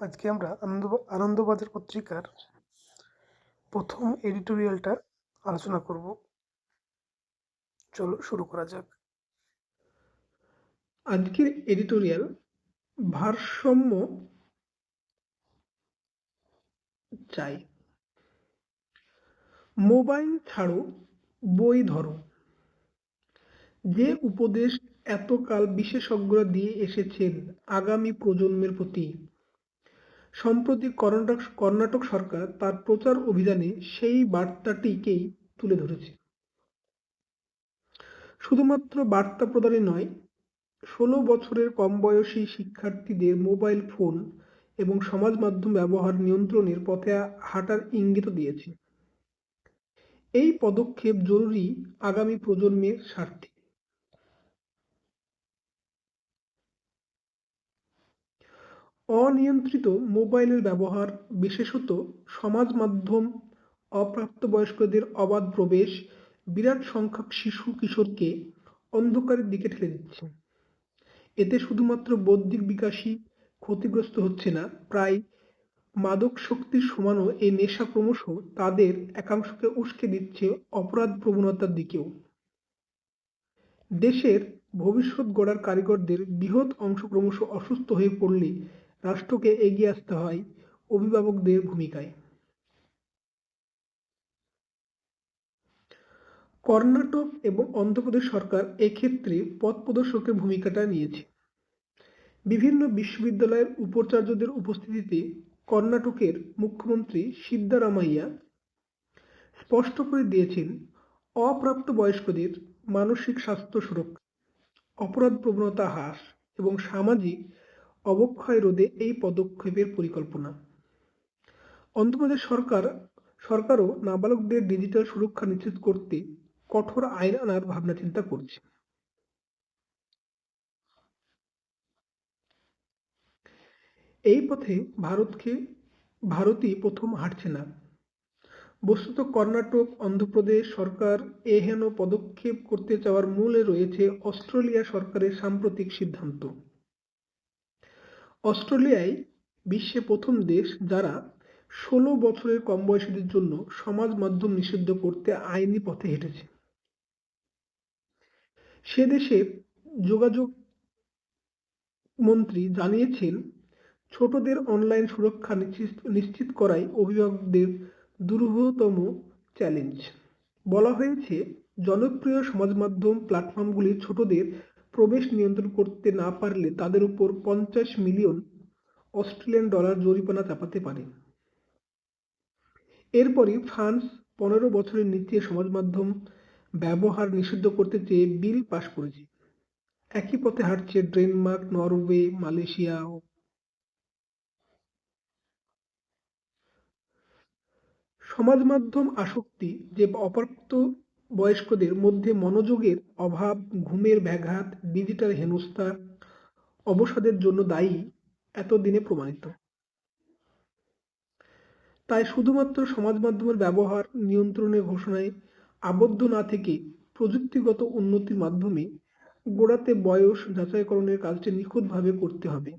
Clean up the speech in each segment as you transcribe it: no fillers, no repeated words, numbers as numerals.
আজকে আমরা আনন্দবাজার পত্রিকার প্রথম এডিটোরিয়ালটা আলোচনা করব। চলো শুরু করা যাক। আজকের এডিটোরিয়াল ভারসাম্য চাই। মোবাইল ছাড়ো, বই ধরো। যে উপদেশ এতকাল বিশেষজ্ঞরা দিয়ে এসেছেন আগামী প্রজন্মের প্রতি, সম্প্রতি কর্ণাটক সরকার তার প্রচার অভিযানে সেই বার্তাটিকেই তুলে ধরেছে। শুধুমাত্র বার্তা প্রদানই নয়, 16 বছরের কম বয়সী শিক্ষার্থীদের মোবাইল ফোন এবং সমাজ মাধ্যম ব্যবহার নিয়ন্ত্রণের পথে হাঁটার ইঙ্গিতও দিয়েছে। এই পদক্ষেপ জরুরি আগামী প্রজন্মের স্বার্থে। অনিয়ন্ত্রিত মোবাইলের ব্যবহার, বিশেষত সমাজ মাধ্যম, অপ্রাপ্তবয়স্কদের অবাধ প্রবেশ বিরাট সংখ্যক শিশু কিশোরকে অন্ধকারের দিকে ঠেলে দিচ্ছে। এতে শুধুমাত্র বৌদ্ধিক বিকাশই ক্ষতিগ্রস্ত হচ্ছে না, প্রায় মাদক শক্তির সমানও এই নেশা ক্রমশ তাদের একাংশকে উস্কে দিচ্ছে অপরাধ প্রবণতার দিকেও। দেশের ভবিষ্যৎ গড়ার কারিগরদের বৃহৎ অংশ ক্রমশ অসুস্থ হয়ে পড়লে রাষ্ট্রকে এগিয়ে আসতে হয় অভিভাবকদের ভূমিকায়। কর্ণাটক এবং অন্ধ্রপ্রদেশ সরকার এক্ষেত্রে পথ প্রদর্শকের ভূমিকাটা নিয়েছে। বিভিন্ন বিশ্ববিদ্যালয়ের উপাচার্যদের উপস্থিতিতে কর্ণাটকের মুখ্যমন্ত্রী সিদ্দারামাইয়া স্পষ্ট করে দিয়েছেন, অপ্রাপ্তবয়স্কদের মানসিক স্বাস্থ্য সুরক্ষা, অপরাধ প্রবণতা হ্রাস এবং সামাজিক অবক্ষয় রোধে এই পদক্ষেপের পরিকল্পনা। অন্ধ্রপ্রদেশ সরকারও নাবালকদের ডিজিটাল সুরক্ষা নিশ্চিত করতে কঠোর আইন আনার ভাবনা চিন্তা করছে। এই পথে ভারতই প্রথম হাঁটছে না। বস্তুত কর্ণাটক, অন্ধ্রপ্রদেশ সরকার এহেন পদক্ষেপ করতে চাওয়ার মূলে রয়েছে অস্ট্রেলিয়া সরকারের সাম্প্রতিক সিদ্ধান্ত। অস্ট্রেলিয়ায় বিশ্বে প্রথম দেশ যারা 16 বছরের কম বয়সীদের জন্য সমাজ মাধ্যম নিষিদ্ধ করতে আইনি পথে হেঁটেছে। সে দেশের যোগাযোগ মন্ত্রী জানিয়েছেন, ছোটদের অনলাইন সুরক্ষা নিশ্চিত করাই অভিভাবকদের দুরূহতম চ্যালেঞ্জ। বলা হয়েছে, জনপ্রিয় সমাজ মাধ্যম প্ল্যাটফর্মগুলি ছোটদের প্রবেশ নিয়ন্ত্রণ করতে না পারলে তাদের উপর $50 মিলিয়ন জরিমানা চাপাতে পারে। এরপরই ফ্রান্স 15 বছরের নিচে সমাজ মাধ্যম ব্যবহার নিষিদ্ধ করতে চেয়ে বিল পাশ করেছে। একই পথে হাঁটছে ডেনমার্ক, নরওয়ে, মালয়েশিয়াও। সমাজ মাধ্যম আসক্তি যে অপ্রাপ্ত বয়স্কদের মধ্যে মনোযোগের অভাব, ঘুমের ব্যাঘাত, ডিজিটাল হেনস্থা, অবসাদের জন্য দায়ী এতদিনে প্রমাণিত। তাই শুধুমাত্র সমাজ মাধ্যমের ব্যবহার নিয়ন্ত্রণের ঘোষণায় আবদ্ধ না থেকে প্রযুক্তিগত উন্নতির মাধ্যমে গোড়াতে বয়স যাচাইকরণের কাজটি নিখুঁতভাবে করতে হবে।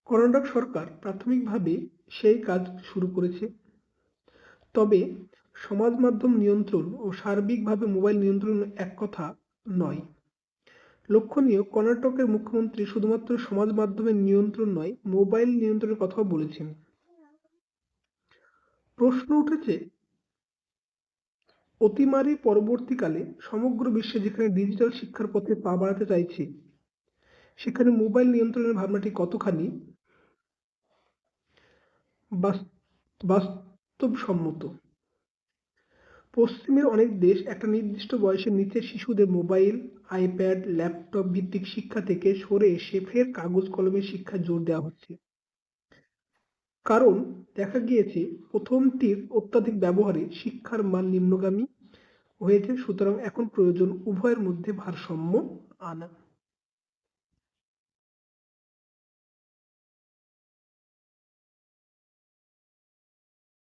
কর্ণাটক সরকার প্রাথমিকভাবে সেই কাজ শুরু করেছে। তবে সমাজ মাধ্যম নিয়ন্ত্রণ ও সার্বিকভাবে মোবাইল নিয়ন্ত্রণ এক কথা নয়। লক্ষণীয়, কর্ণাটকের মুখ্যমন্ত্রী শুধুমাত্র সমাজ মাধ্যমের নিয়ন্ত্রণ নয়, মোবাইল নিয়ন্ত্রণের কথাও বলেছেন। প্রশ্ন উঠেছে, অতিমারি পরবর্তীকালে সমগ্র বিশ্বে যেখানে ডিজিটাল শিক্ষার পথে পা বাড়াতে চাইছে, সেখানে মোবাইল নিয়ন্ত্রণের ভাবনাটি কতখানি বাস্তবসম্মত। পশ্চিমের অনেক দেশ একটা নির্দিষ্ট বয়সের নিচে শিশুদের মোবাইল, আইপ্যাড, ল্যাপটপ ভিত্তিক শিক্ষা থেকে সরে এসে ফের কাগজ কলমের শিক্ষায় জোর দেওয়া হচ্ছে। কারণ দেখা গিয়েছে প্রথমটির অত্যাধিক ব্যবহারে শিক্ষার মান নিম্নগামী হয়েছে। সুতরাং এখন প্রয়োজন উভয়ের মধ্যে ভারসাম্য আনা।